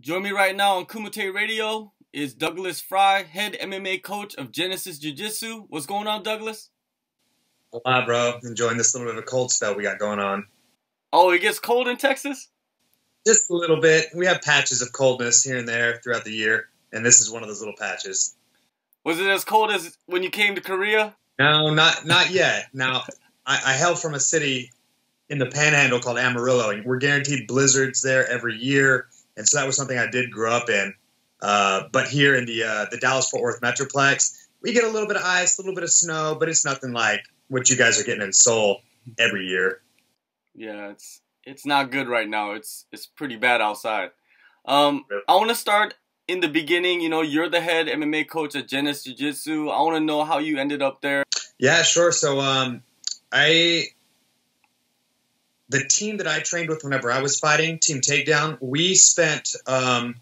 Join me right now on Kumite Radio is Douglas Frey, head MMA coach of Genesis Jiu-Jitsu. What's going on, Douglas? A lot, bro. Enjoying this little bit of a cold spell we got going on. Oh, it gets cold in Texas? Just a little bit. We have patches of coldness here and there throughout the year, and this is one of those little patches. Was it as cold as when you came to Korea? No, not yet. Now, I hail from a city in the Panhandle called Amarillo, and we're guaranteed blizzards there every year, and so that was something I did grow up in. But here in the Dallas-Fort Worth Metroplex, we get a little bit of ice, a little bit of snow, but it's nothing like what you guys are getting in Seoul every year. Yeah, it's not good right now. It's pretty bad outside. I want to start in the beginning. You know, you're the head MMA coach at Genesis Jiu-Jitsu. I want to know how you ended up there. Yeah, sure. So the team that I trained with whenever I was fighting, Team Takedown, we spent 1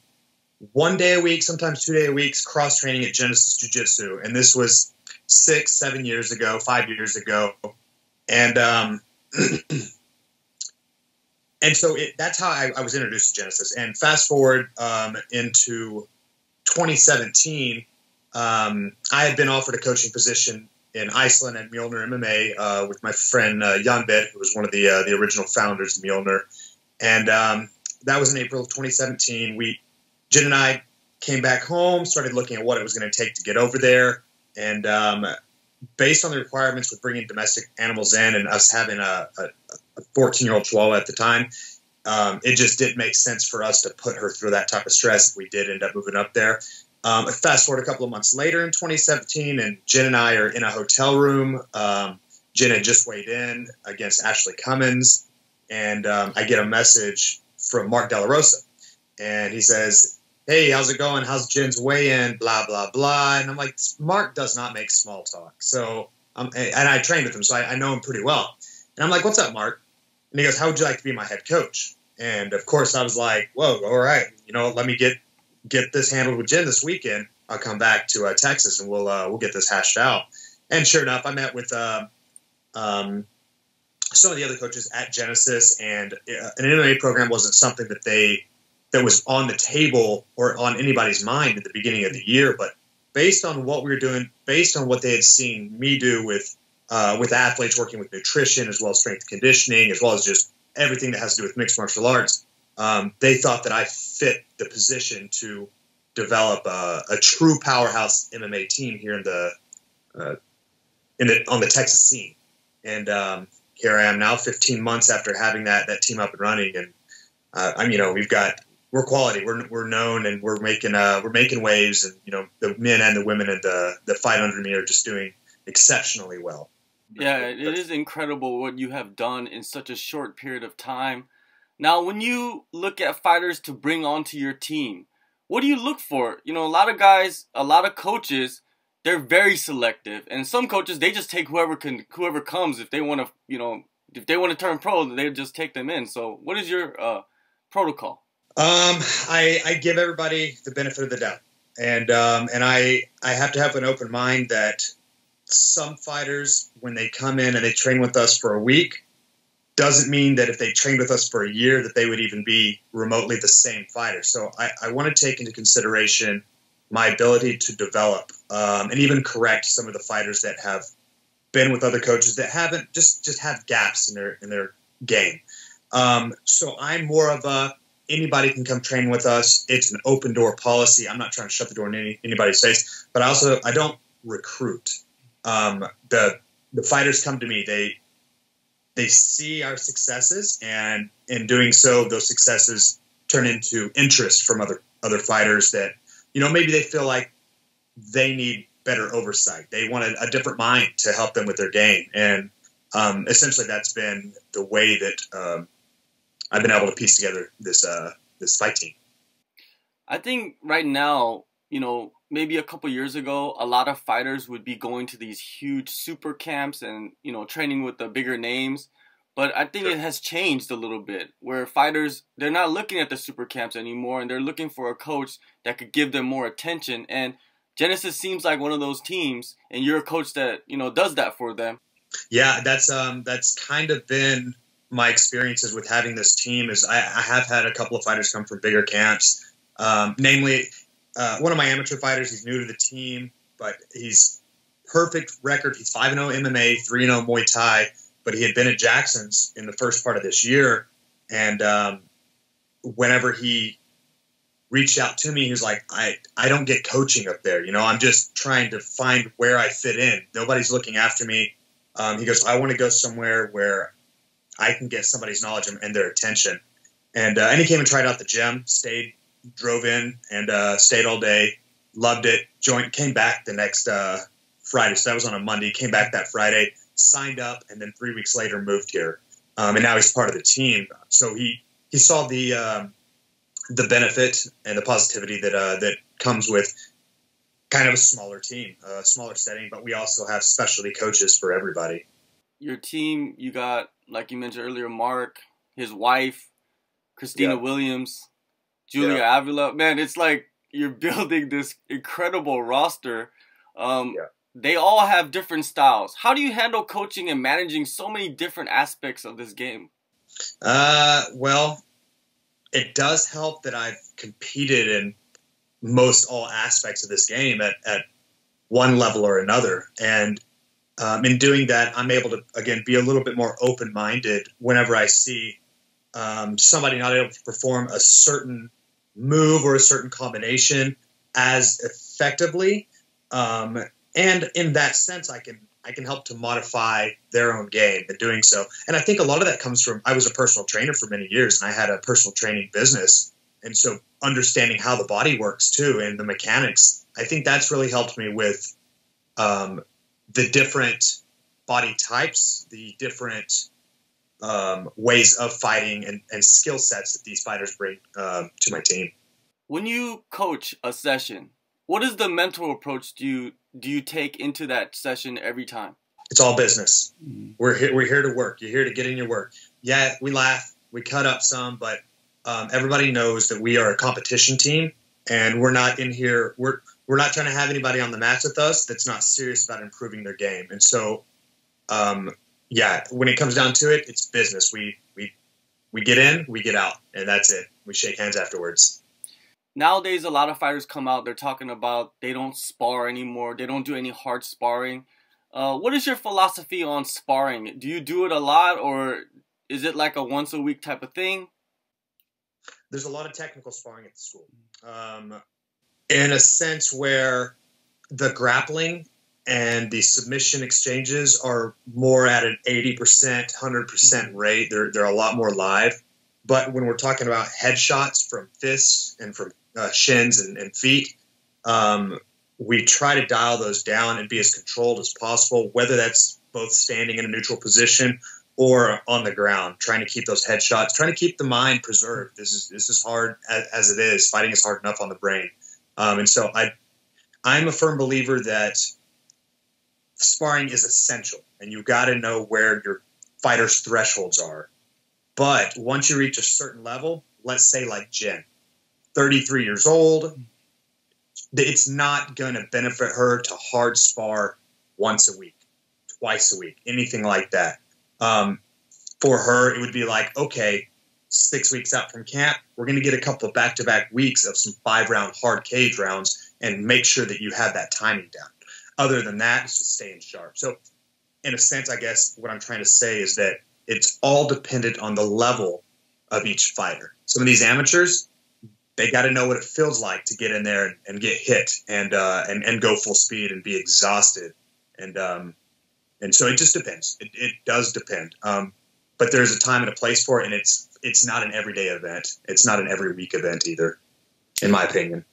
day a week, sometimes 2 day a week, cross-training at Genesis Jiu-Jitsu. And this was 6, 7 years ago, 5 years ago. And and so that's how I was introduced to Genesis. And fast forward into 2017, I had been offered a coaching position in Iceland at Mjolnir MMA with my friend Hyon, who was one of the original founders of Mjolnir. And that was in April of 2017. Jin and I came back home, started looking at what it was going to take to get over there. And based on the requirements with bringing domestic animals in and us having a 14-year-old Chihuahua at the time, it just didn't make sense for us to put her through that type of stress if we did end up moving up there. Fast forward a couple of months later in 2017, and Jin and I are in a hotel room. Jin had just weighed in against Ashley Cummins, and I get a message from Mark De La Rosa, and he says, "Hey, how's it going? How's Jin's weigh-in? Blah, blah, blah." And I'm like, Mark does not make small talk. So, and I trained with him, so I know him pretty well. And I'm like, "What's up, Mark?" And he goes, "How would you like to be my head coach?" And of course I was like, "Whoa, all right. You know, let me get this handled with Jin this weekend. I'll come back to Texas and we'll get this hashed out." And sure enough, I met with some of the other coaches at Genesis, and an MMA program wasn't something that was on the table or on anybody's mind at the beginning of the year. But based on what we were doing, based on what they had seen me do with athletes, working with nutrition as well as strength conditioning, as well as just everything that has to do with mixed martial arts, they thought that I fit the position to develop a true powerhouse MMA team here on the Texas scene. And here I am now, 15 months after having that team up and running, and we're quality. We're known, and we're making waves, and the men and the women and the fight under me are just doing exceptionally well. Yeah, it is incredible what you have done in such a short period of time. Now, when you look at fighters to bring onto your team, what do you look for? You know, a lot of guys, a lot of coaches, they're very selective, and some coaches, they just take whoever comes. If they want to turn pro, they just take them in. So, what is your protocol? I give everybody the benefit of the doubt, and I have to have an open mind that some fighters, when they come in and they train with us for a week, doesn't mean that if they trained with us for a year that they would even be remotely the same fighter. So I want to take into consideration my ability to develop and even correct some of the fighters that have been with other coaches that haven't just have gaps in their game. So I'm more of anybody can come train with us. It's an open door policy. I'm not trying to shut the door in anybody's face, but I don't recruit. The fighters come to me. They see our successes, and in doing so, those successes turn into interest from other fighters that, maybe they feel like they need better oversight. They want a different mind to help them with their game. And essentially that's been the way that I've been able to piece together this fight team. I think right now, maybe a couple years ago, a lot of fighters would be going to these huge super camps and, training with the bigger names. But I think It has changed a little bit, where fighters, they're not looking at the super camps anymore, and they're looking for a coach that could give them more attention. And Genesis seems like one of those teams, and you're a coach that, does that for them. Yeah, that's kind of been my experiences with having this team. Is I have had a couple of fighters come from bigger camps Namely, one of my amateur fighters. He's new to the team, but he's perfect record. He's 5-0 MMA, 3-0 Muay Thai, but he had been at Jackson's in the first part of this year. And whenever he reached out to me, he was like, I don't get coaching up there. I'm just trying to find where I fit in. Nobody's looking after me. He goes, I want to go somewhere where I can get somebody's knowledge and their attention. And he came and tried out the gym, stayed, drove in, and stayed all day, loved it, came back the next Friday. So that was on a Monday, came back that Friday, signed up, and then 3 weeks later moved here. And now he's part of the team. So he saw the benefit and the positivity that comes with kind of a smaller team, a smaller setting, but we also have specialty coaches for everybody. Your team, you got, like you mentioned earlier, Mark, his wife, Christina Williams, Julia Avila. Man, it's like you're building this incredible roster. They all have different styles. How do you handle coaching and managing so many different aspects of this game? Well, it does help that I've competed in most all aspects of this game at one level or another. And in doing that, I'm able to, again, be a little bit more open-minded whenever I see somebody not able to perform a certain move or a certain combination as effectively. And in that sense, I can help to modify their own game in doing so. And I think a lot of that comes from, I was a personal trainer for many years, and I had a personal training business. And so understanding how the body works too and the mechanics, I think that's really helped me with the different body types, the different ways of fighting and skill sets that these fighters bring to my team. When you coach a session, what is the mental approach do you take into that session every time? It's all business. Mm-hmm. We're here to work. You're here to get in your work. Yeah, we laugh, we cut up some, but everybody knows that we are a competition team, and we're not in here. We're not trying to have anybody on the mats with us that's not serious about improving their game. And so, when it comes down to it, it's business. We get in, we get out, and that's it. We shake hands afterwards. Nowadays, a lot of fighters come out, they're talking about they don't spar anymore. They don't do any hard sparring. What is your philosophy on sparring? Do you do it a lot, or is it like a once-a-week type of thing? There's a lot of technical sparring at the school. In a sense where the grappling and the submission exchanges are more at an 80%, 100% rate. They're a lot more live. But when we're talking about headshots from fists and from shins and feet, we try to dial those down and be as controlled as possible, whether that's both standing in a neutral position or on the ground, trying to keep those headshots, trying to keep the mind preserved. This is hard as it is. Fighting is hard enough on the brain. And so I'm a firm believer that sparring is essential, and you've got to know where your fighter's thresholds are. But once you reach a certain level, let's say like Jinh, 33 years old, it's not going to benefit her to hard spar once a week, twice a week, anything like that. For her, it would be like, okay, 6 weeks out from camp, we're going to get a couple of back-to-back weeks of some 5-round hard cage rounds and make sure that you have that timing down. Other than that, it's just staying sharp. So in a sense, I guess what I'm trying to say is that it's all dependent on the level of each fighter. Some of these amateurs, they got to know what it feels like to get in there and get hit and go full speed and be exhausted. And so it just depends. It does depend. But there's a time and a place for it, and it's not an everyday event. It's not an every week event either, in my opinion.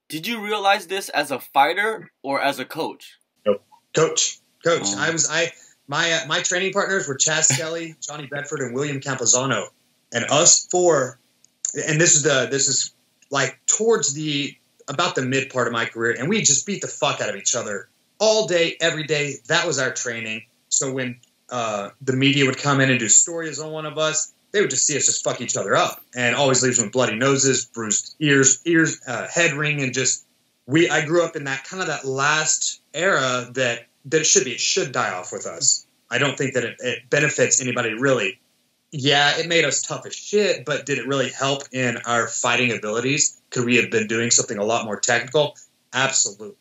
Did you realize this as a fighter or as a coach? Nope. Coach. Oh. My training partners were Chaz Skelly, Johnny Bedford, and William Campuzano, and us four. And this is like towards about the mid part of my career, and we just beat the fuck out of each other all day, every day. That was our training. So when the media would come in and do stories on one of us, they would just see us just fuck each other up, and always leaves with bloody noses, bruised ears, head ring, and just I grew up in that last era that it should die off with us. I don't think that it benefits anybody really Yeah, it made us tough as shit, but did it really help in our fighting abilities? Could we have been doing something a lot more technical? Absolutely.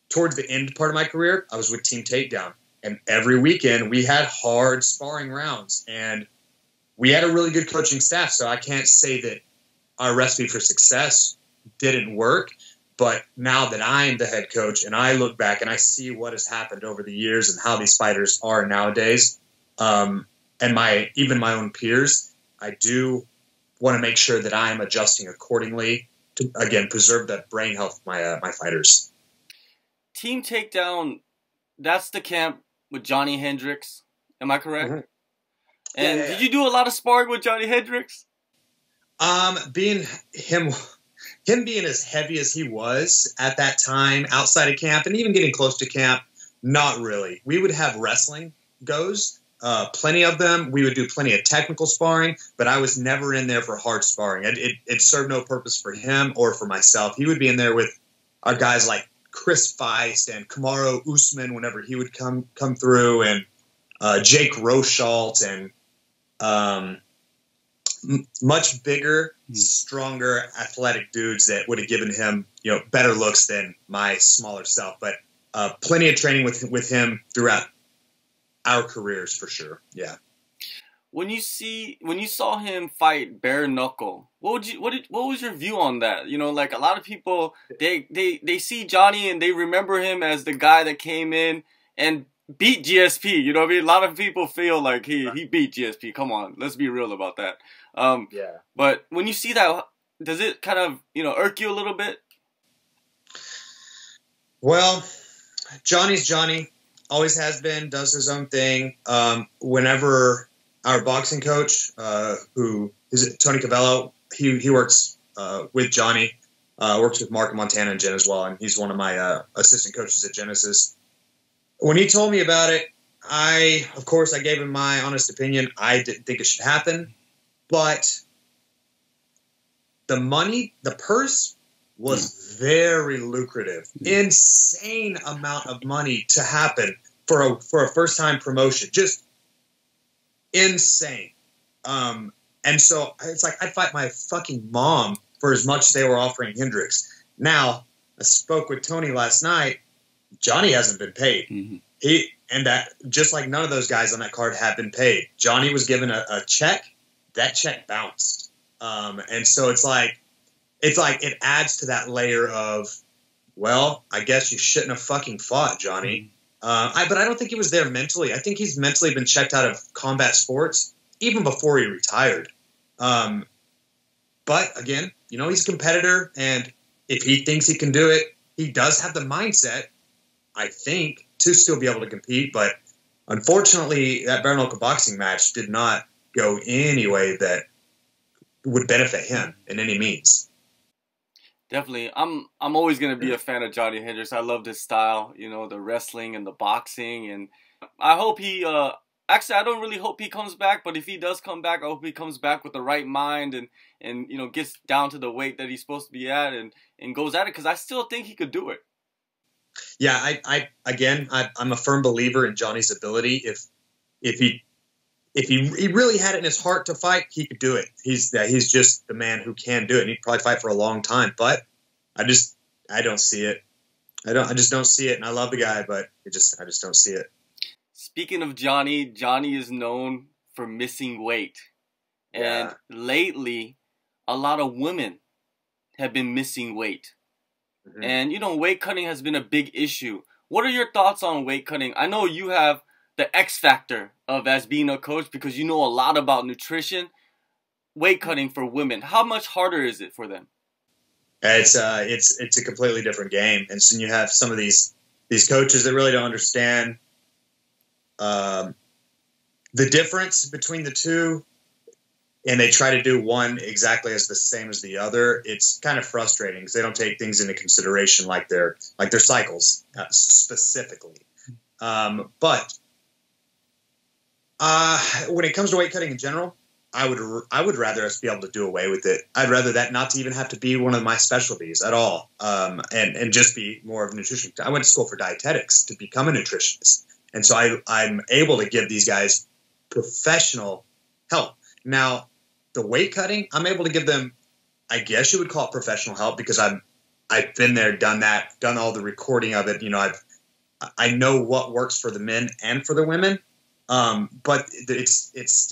Towards the end part of my career, I was with Team Takedown, and every weekend we had hard sparring rounds, and we had a really good coaching staff, so I can't say that our recipe for success didn't work. But now that I'm the head coach and I look back and I see what has happened over the years and how these fighters are nowadays, and even my own peers, I do want to make sure that I'm adjusting accordingly to, again, preserve the brain health of my fighters. Team Takedown, that's the camp with Johny Hendricks. Am I correct? Mm-hmm. And did you do a lot of sparring with Johny Hendricks? Being him being as heavy as he was at that time outside of camp and even getting close to camp, not really. We would have wrestling goes, plenty of them. We would do plenty of technical sparring, but I was never in there for hard sparring. It served no purpose for him or for myself. He would be in there with our guys like Chris Feist and Kamaru Usman whenever he would come through, and Jake Rochalt and much bigger, stronger, athletic dudes that would have given him, better looks than my smaller self. But plenty of training with him throughout our careers for sure. Yeah. When you saw him fight bare knuckle, what was your view on that? Like a lot of people, they see Johny and they remember him as the guy that came in and beat GSP. You know what I mean? A lot of people feel like he beat GSP. Come on, let's be real about that. Yeah. But when you see that, does it kind of irk you a little bit? Well, Johnny's Johnny, always has been, does his own thing. Whenever our boxing coach, who is Tony Cavello, he works with Johny, works with Mark Montana and Jen as well, and he's one of my assistant coaches at Genesis. When he told me about it, of course, I gave him my honest opinion. I didn't think it should happen, but the purse was very lucrative, insane amount of money to happen for a first-time promotion, just insane. And so it's like I'd fight my fucking mom for as much as they were offering Hendricks. Now, I spoke with Tony last night. Johny hasn't been paid. Mm-hmm. That just like none of those guys on that card have been paid. Johny was given a check. That check bounced. And so it's like it adds to that layer of, well, I guess you shouldn't have fucking fought, Johny. But I don't think he was there mentally. I think he's mentally been checked out of combat sports even before he retired. But again, he's a competitor, and if he thinks he can do it, he does have the mindset, I think, to still be able to compete. But unfortunately, that bare knuckle boxing match did not go any way that would benefit him in any means. Definitely. I'm always going to be a fan of Johny Hendricks. I love his style, the wrestling and the boxing. And I hope actually, I don't really hope he comes back, but if he does come back, I hope he comes back with the right mind and gets down to the weight that he's supposed to be at and goes at it, because I still think he could do it. Yeah, I'm a firm believer in Johnny's ability. If he really had it in his heart to fight, he could do it. He's just the man who can do it, and he'd probably fight for a long time. But I don't see it. I just don't see it. And I love the guy, but I just don't see it. Speaking of Johny is known for missing weight, and lately, a lot of women have been missing weight. Mm-hmm. And weight cutting has been a big issue. What are your thoughts on weight cutting? I know you have the X factor of as being a coach because you know a lot about nutrition. Weight cutting for women, how much harder is it for them? It's a completely different game, and so you have some of these coaches that really don't understand the difference between the two, and they try to do one exactly as the same as the other. It's kind of frustrating because they don't take things into consideration like their cycles specifically. But when it comes to weight cutting in general, I would rather us be able to do away with it. I'd rather that not to even have to be one of my specialties at all, and just be more of a nutrition. I went to school for dietetics to become a nutritionist, and so I'm able to give these guys professional help. Now, the weight cutting, I'm able to give them, I guess you would call it professional help, because I've been there, done that, done all the recording of it. I know what works for the men and for the women, but it's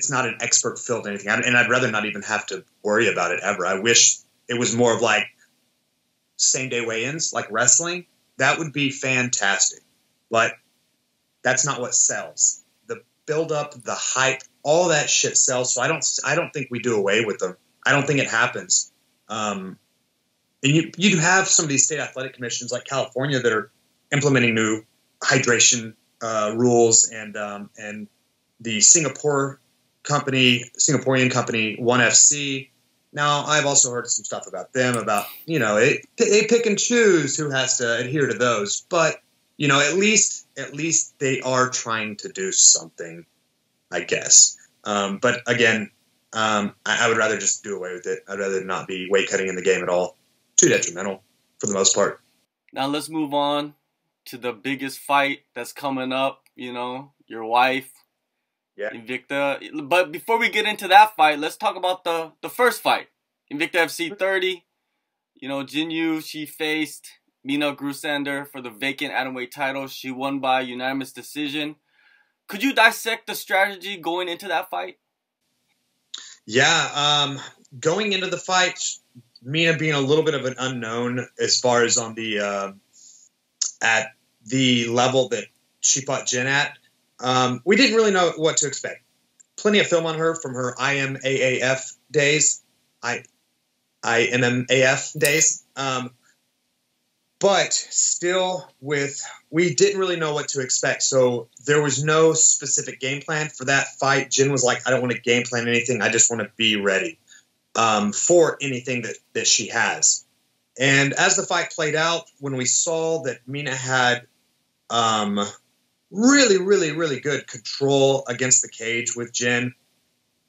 not an expert field or anything, and I'd rather not even have to worry about it ever. I wish it was more of like same day weigh-ins, like wrestling. That would be fantastic, but that's not what sells. The build up, the hype, all that shit sells. So I don't think we do away with them. I don't think it happens. And you have some of these state athletic commissions like California that are implementing new hydration rules, and the Singaporean company, One FC. Now, I've also heard some stuff about them about, they pick and choose who has to adhere to those. But, at least they are trying to do something, I guess. But again, I would rather just do away with it. I'd rather not be weight cutting in the game at all. Too detrimental for the most part. Now let's move on to the biggest fight that's coming up, your wife, Invicta. But before we get into that fight, let's talk about the first fight. Invicta FC 30. Jinh Yu, she faced Minna Grusander for the vacant atomweight title. She won by unanimous decision. Could you dissect the strategy going into that fight? Yeah, going into the fight, Minna being a little bit of an unknown as far as on the at the level that she fought Jinh at, we didn't really know what to expect. Plenty of film on her from her IMAAF days, IMMAF days, but still we didn't really know what to expect. So there was no specific game plan for that fight. Jinh was like, I don't want to game plan anything. I just want to be ready for anything that she has. And as the fight played out, when we saw that Minna had really, really, really good control against the cage with Jinh,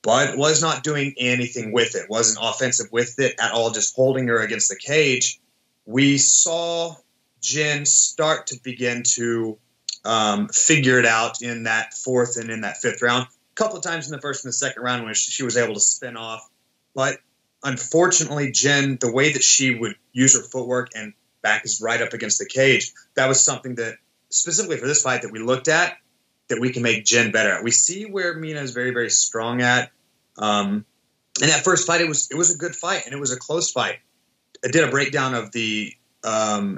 but was not doing anything with it, wasn't offensive with it at all, just holding her against the cage, we saw Jinh start to begin to figure it out in that fourth and in that fifth round. A couple of times in the first and the second round when she was able to spin off. But unfortunately, Jinh, the way that she would use her footwork and back is right up against the cage, that was something that, specifically for this fight, that we looked at, that we can make Jinh better at. We see where Minna is very, very strong at. In that first fight, it was a good fight, and it was a close fight. I did a breakdown of the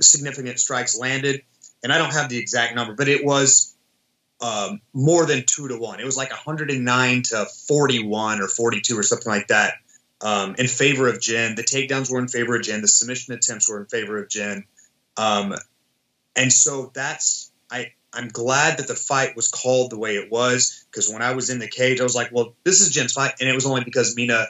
significant strikes landed, and I don't have the exact number, but it was more than 2-1. It was like 109 to 41 or 42 or something like that in favor of Jinh. The takedowns were in favor of Jinh. The submission attempts were in favor of Jinh. And so I'm glad that the fight was called the way it was, because when I was in the cage, I was like, well, this is Jin's fight. And it was only because Minna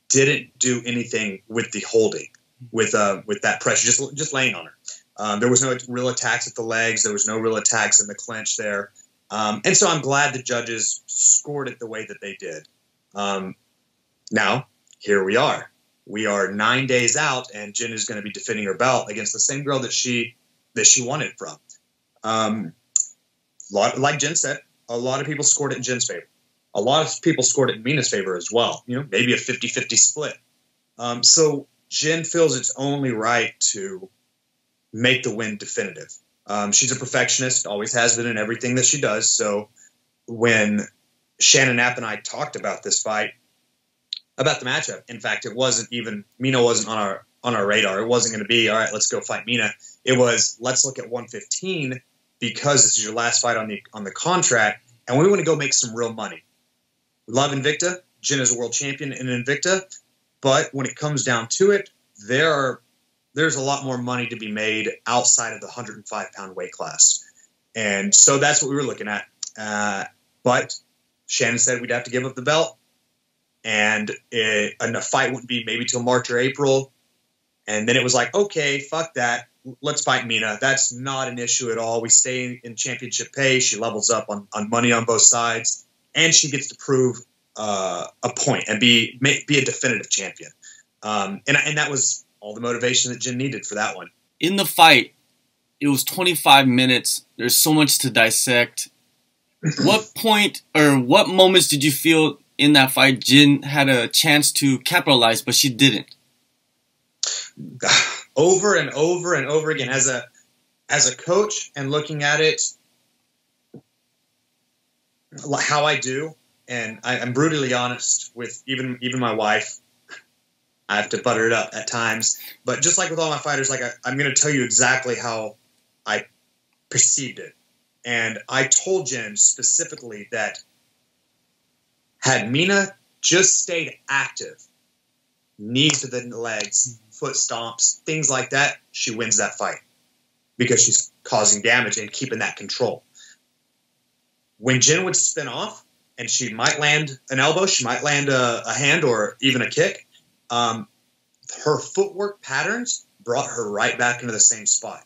didn't do anything with the holding, with that pressure, just laying on her. There was no real attacks at the legs. There was no real attacks in the clinch there. And so I'm glad the judges scored it the way that they did. Now, here we are. We are 9 days out, and Jinh is going to be defending her belt against the same girl that she won it from. Like Jinh said, a lot of people scored it in Jin's favor. A lot of people scored it in Minna's favor as well. Maybe a 50-50 split. So Jinh feels it's only right to make the win definitive. She's a perfectionist, always has been in everything that she does. So when Shannon Knapp and I talked about this fight, about the matchup, in fact, it wasn't even, Minna wasn't on our radar. It wasn't going to be, all right, let's go fight Minna. It was, let's look at 115 because this is your last fight on the contract, and we want to go make some real money. We love Invicta. Jinh is a world champion in Invicta, but when it comes down to it, there's a lot more money to be made outside of the 105-pound weight class. And so that's what we were looking at. But Shannon said we'd have to give up the belt, and a fight wouldn't be maybe till March or April. And then it was like, okay, fuck that. Let's fight Minna. That's not an issue at all. We stay in championship pay. She levels up on money on both sides, and she gets to prove a point and be a definitive champion. And that was all the motivation that Jinh needed for that one. In the fight, it was 25 minutes. There's so much to dissect. what point or what moments did you feel in that fight Jin had a chance to capitalize, but she didn't? Over and over and over again, as a coach and looking at it, how I do, and I'm brutally honest with even my wife. I have to butter it up at times, but just like with all my fighters, like I'm going to tell you exactly how I perceived it. And I told Jen specifically that had Minna just stayed active, knees to the legs, foot stomps, things like that, she wins that fight because she's causing damage and keeping that control. When Jen would spin off and she might land an elbow, she might land a hand or even a kick, her footwork patterns brought her right back into the same spot.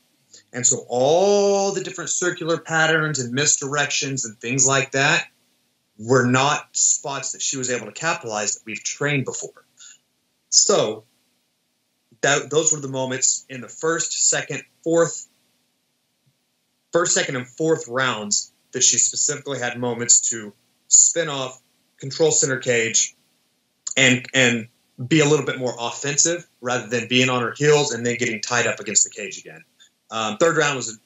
And so all the different circular patterns and misdirections and things like that were not spots that she was able to capitalize that we've trained before. So those were the moments in the first, second, and fourth rounds that she specifically had moments to spin off, control center cage, and be a little bit more offensive rather than being on her heels and then getting tied up against the cage again. Third round was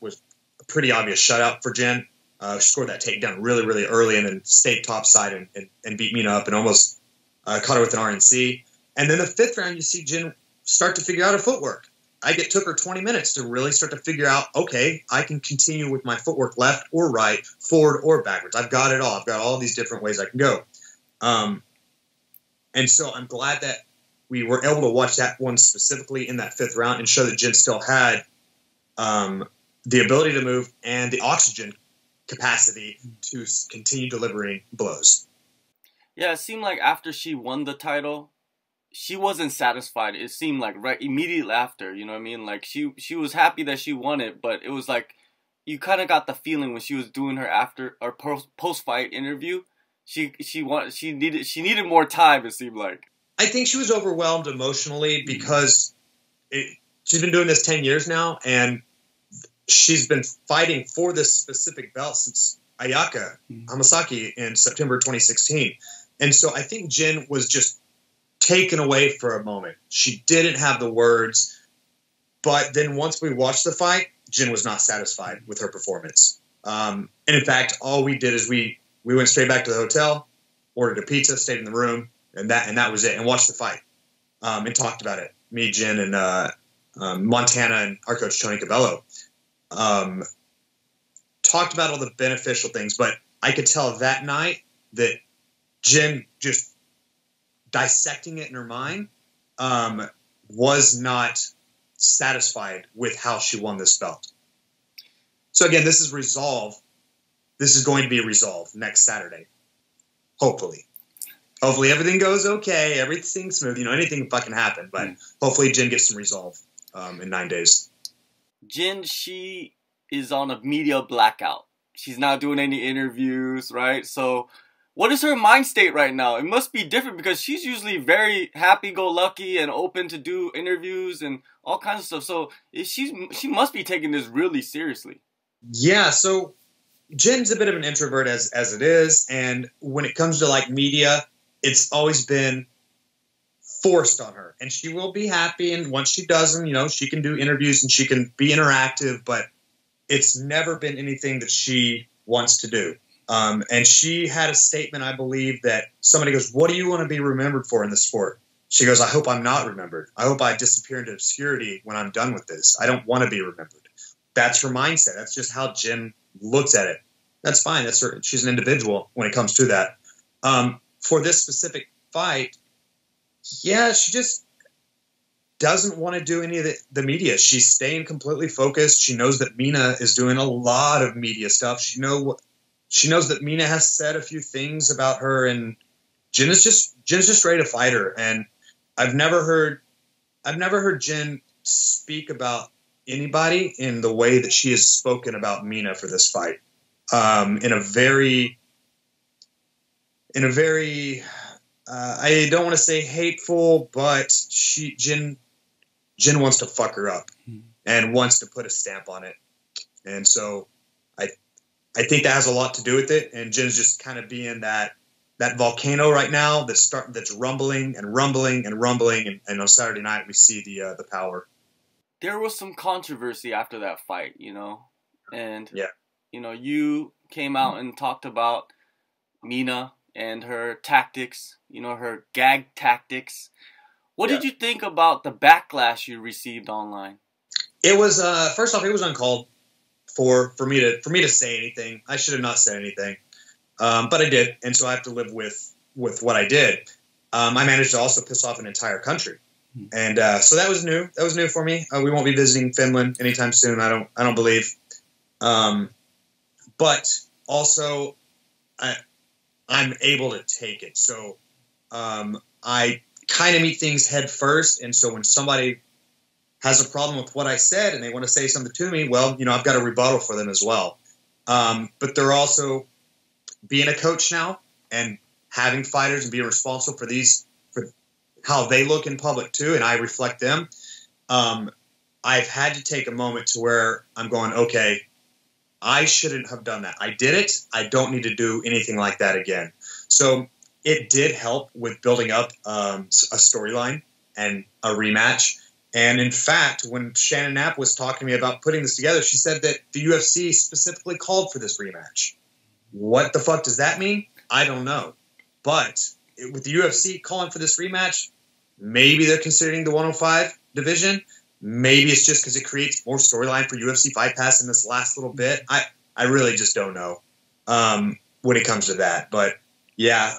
a pretty obvious shutout for Jen. She scored that takedown really, really early and then stayed topside and beat Minna up and almost caught her with an RNC. And then the fifth round, you see Jen start to figure out her footwork. It took her 20 minutes to really start to figure out, okay, I can continue with my footwork left or right, forward or backwards. I've got it all. I've got all these different ways I can go. And so I'm glad that we were able to watch that one specifically in that fifth round and show that Jen still had the ability to move and the oxygen capacity to continue delivering blows. Yeah, it seemed like after she won the title, she wasn't satisfied. It seemed like right immediately after, you know what I mean? Like she was happy that she won it, but it was like you kind of got the feeling when she was doing her after or post fight interview, she needed more time. It seemed like. I think she was overwhelmed emotionally because she's been doing this 10 years now, and she's been fighting for this specific belt since Ayaka Hamasaki in September 2016. And so I think Jen was just taken away for a moment. She didn't have the words, but then once we watched the fight, Jen was not satisfied with her performance. And in fact, all we did is we went straight back to the hotel, ordered a pizza, stayed in the room, and that was it, and watched the fight and talked about it. Me, Jen, and Montana and our coach, Tony Cabello, talked about all the beneficial things, but I could tell that night that Jen just dissecting it in her mind was not satisfied with how she won this belt. So again, this is resolve. This is going to be resolved next Saturday. Hopefully everything goes okay. Everything's smooth. Anything can fucking happen, but hopefully Jen gets some resolve in 9 days. Jin, she is on a media blackout. She's not doing any interviews, right? So what is her mind state right now? It must be different because she's usually very happy-go-lucky and open to do interviews and all kinds of stuff. So she must be taking this really seriously. Yeah, so Jen's a bit of an introvert as it is, and when it comes to like media, it's always been forced on her, and she will be happy, and once she does them, she can do interviews and she can be interactive, but it's never been anything that she wants to do. And she had a statement, I believe, that somebody goes, "What do you want to be remembered for in the sport?" She goes, "I hope I'm not remembered. I hope I disappear into obscurity when I'm done with this. I don't want to be remembered." That's her mindset. That's just how Jen looks at it. That's fine. That's her. She's an individual when it comes to that. For this specific fight, yeah, she just doesn't want to do any of the media. She's staying completely focused. She knows that Minna is doing a lot of media stuff. She knows that Minna has said a few things about her, and Jen's just ready to fight her. And I've never heard Jen speak about anybody in the way that she has spoken about Minna for this fight. In a very I don't want to say hateful, but Jin wants to fuck her up and wants to put a stamp on it. And so I think that has a lot to do with it. And Jin's just kind of being that volcano right now that's rumbling and rumbling and rumbling. And on Saturday night we see the power. There was some controversy after that fight, and yeah, you came out and talked about Minna and her tactics, her gag tactics. What did you think about the backlash you received online? It was first off, it was uncalled for me to say anything. I should have not said anything, but I did, and so I have to live with what I did. I managed to also piss off an entire country, and so that was new. That was new for me. We won't be visiting Finland anytime soon. I don't believe. But also, I'm able to take it. So I kind of meet things head first, and so when somebody has a problem with what I said and they want to say something to me, well, I've got a rebuttal for them as well. But they're also being a coach now and having fighters and being responsible for how they look in public too, and I reflect them. I've had to take a moment to where I'm going, okay, I shouldn't have done that. I did it. I don't need to do anything like that again. So it did help with building up a storyline and a rematch. And in fact, when Shannon Knapp was talking to me about putting this together, she said that the UFC specifically called for this rematch. What the fuck does that mean? I don't know. But with the UFC calling for this rematch, maybe they're considering the 105 division. Maybe it's just because it creates more storyline for UFC Fight Pass in this last little bit. I really just don't know when it comes to that. But yeah,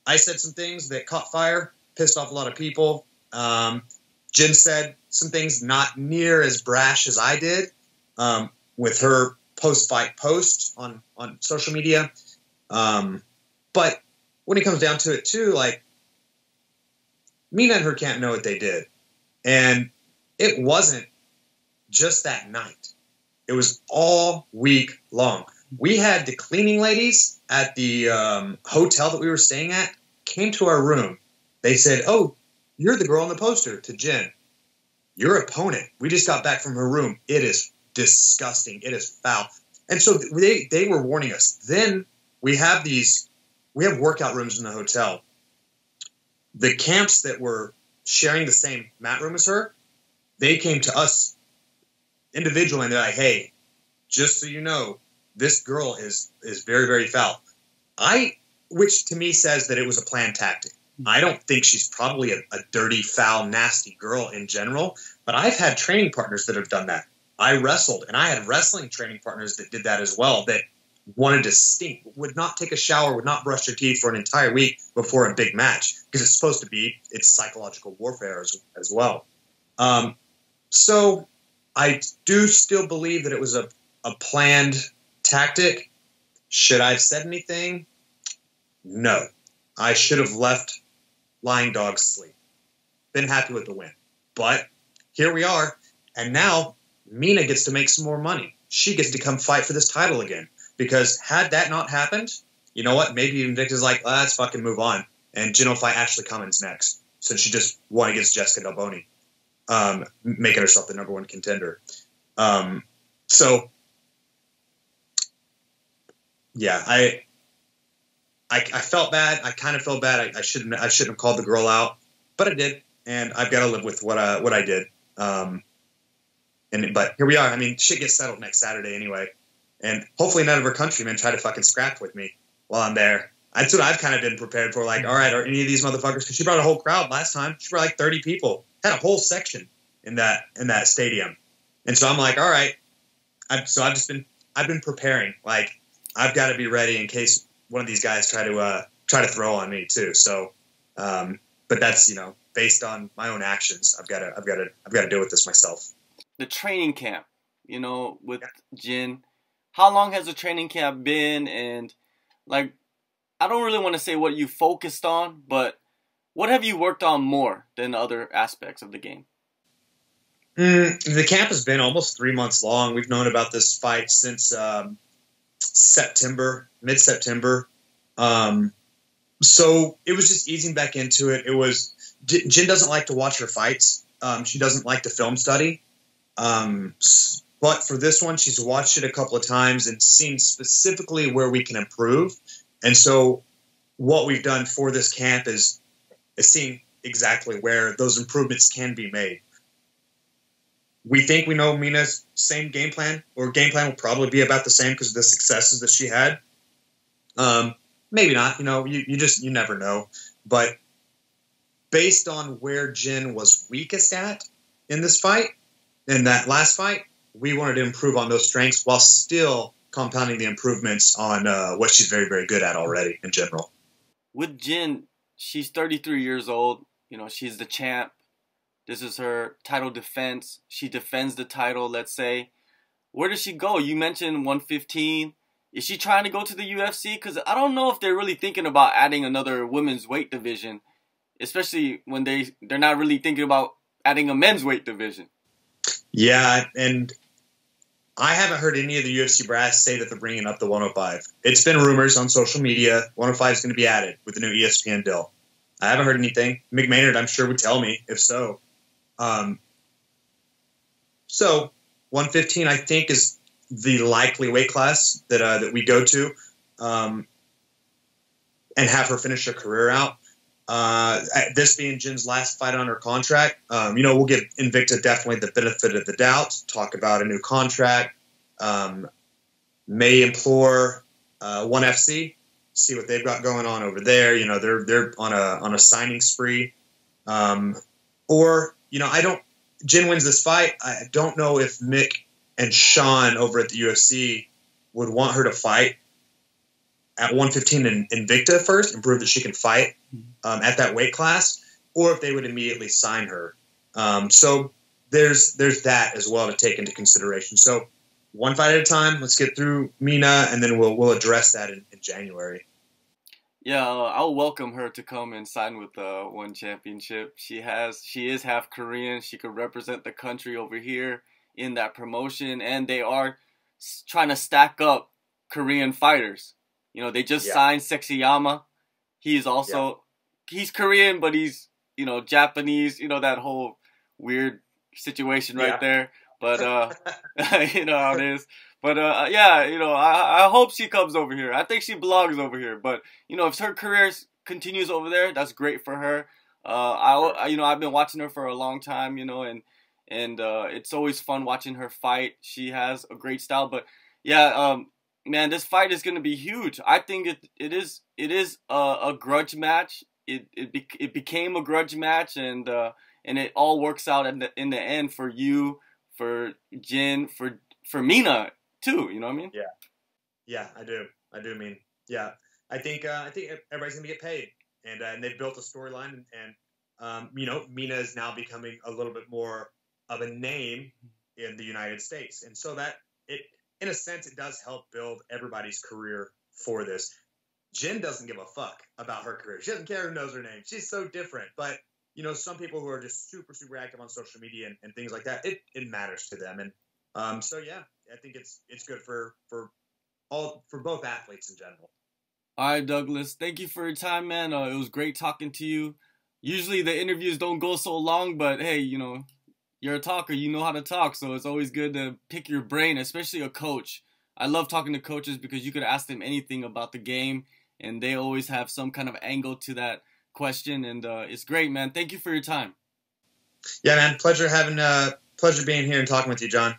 I said some things that caught fire, pissed off a lot of people. Jin said some things not near as brash as I did with her post-fight post on social media. But when it comes down to it too, like, Minna and her can't know what they did. And it wasn't just that night. It was all week long. We had the cleaning ladies at the hotel that we were staying at came to our room. They said, "Oh, you're the girl on the poster," to Jin. "Your opponent. We just got back from her room. It is disgusting. It is foul." And so they were warning us. Then we have workout rooms in the hotel. The camps that were sharing the same mat room as her, they came to us individually and they're like, "Hey, just so you know, this girl is very, very foul." Which to me says that it was a planned tactic. I don't think she's probably a dirty, foul, nasty girl in general, but I've had training partners that have done that. I wrestled, and I had wrestling training partners that did that as well, that wanted to stink, would not take a shower, would not brush their teeth for an entire week before a big match, because it's psychological warfare as well. So I do still believe that it was a planned tactic. Should I have said anything? No. I should have left lying dogs sleep. Been happy with the win. But here we are, and now Minna gets to make some more money. She gets to come fight for this title again. Because had that not happened, you know what? Maybe Invicta's like, let's fucking move on. And Jin will fight Ashley Cummins next, since she just won against Jessica Del Boni, making herself the #1 contender. So, yeah, I felt bad. I kind of felt bad. I shouldn't have called the girl out, but I did, and I've got to live with what I did. But here we are. I mean, shit gets settled next Saturday anyway. And hopefully none of her countrymen try to fucking scrap with me while I'm there. That's what I've kind of been prepared for. Like, all right, are any of these motherfuckers? Because she brought a whole crowd last time. She brought like 30 people. Had a whole section in that stadium. And so I'm like, all right. I've been preparing. Like, I've got to be ready in case one of these guys try to throw on me too. So, but that's based on my own actions. I've got to deal with this myself. The training camp, with Jin. How long has the training camp been? And, like, I don't really want to say what you focused on, but what have you worked on more than other aspects of the game? The camp has been almost 3 months long. We've known about this fight since mid-September. So it was just easing back into it. Jin doesn't like to watch her fights. She doesn't like to film study. But for this one, she's watched it a couple of times and seen specifically where we can improve. And so what we've done for this camp is seeing exactly where those improvements can be made. We think we know Minna's same game plan, or game plan will probably be about the same because of the successes that she had. Maybe not, you never know. But based on where Jin was weakest at in this fight, in that last fight, we wanted to improve on those strengths while still compounding the improvements on what she's very, very good at already in general. With Jin, she's 33 years old. She's the champ. This is her title defense. She defends the title, let's say. Where does she go? You mentioned 115. Is she trying to go to the UFC? Because I don't know if they're really thinking about adding another women's weight division, especially when they're not really thinking about adding a men's weight division. Yeah, and I haven't heard any of the UFC brass say that they're bringing up the 105. It's been rumors on social media. 105 is going to be added with the new ESPN deal. I haven't heard anything. Mick Maynard, I'm sure, would tell me if so. So 115, I think, is the likely weight class that we go to and have her finish her career out. This being Jin's last fight on her contract, we'll give Invicta definitely the benefit of the doubt, talk about a new contract, may implore ONE FC, see what they've got going on over there. They're on a signing spree. Jin wins this fight. I don't know if Mick and Sean over at the UFC would want her to fight at 115 in Invicta first and prove that she can fight at that weight class, or if they would immediately sign her. So there's that as well to take into consideration. So one fight at a time. Let's get through Minna, and then we'll address that in January. Yeah, I'll welcome her to come and sign with ONE Championship. She is half Korean. She could represent the country over here in that promotion, and they are trying to stack up Korean fighters. They just signed Sexyama. He's also he's Korean, but he's Japanese. That whole weird situation right there. But you know how it is. But I hope she comes over here. I think she belongs over here. But if her career continues over there, that's great for her. I've been watching her for a long time. And it's always fun watching her fight. She has a great style. But man, this fight is going to be huge. I think it is a grudge match. It became a grudge match, and it all works out in the end for you, for Jin, for Minna too. You know what I mean? Yeah, I do. I mean, yeah, I think everybody's gonna get paid, and they've built a storyline, and Minna is now becoming a little bit more of a name in the United States, and so that in a sense, it does help build everybody's career for this. Jin doesn't give a fuck about her career. She doesn't care who knows her name. She's so different. But, some people who are just super, super active on social media and things like that, it matters to them. And I think it's good for both athletes in general. All right, Douglas. Thank you for your time, man. It was great talking to you. Usually the interviews don't go so long, but hey, you're a talker. You know how to talk, so it's always good to pick your brain, especially a coach. I love talking to coaches because you could ask them anything about the game, and they always have some kind of angle to that question, and it's great, man. Thank you for your time. Yeah, man. Pleasure being here and talking with you, John.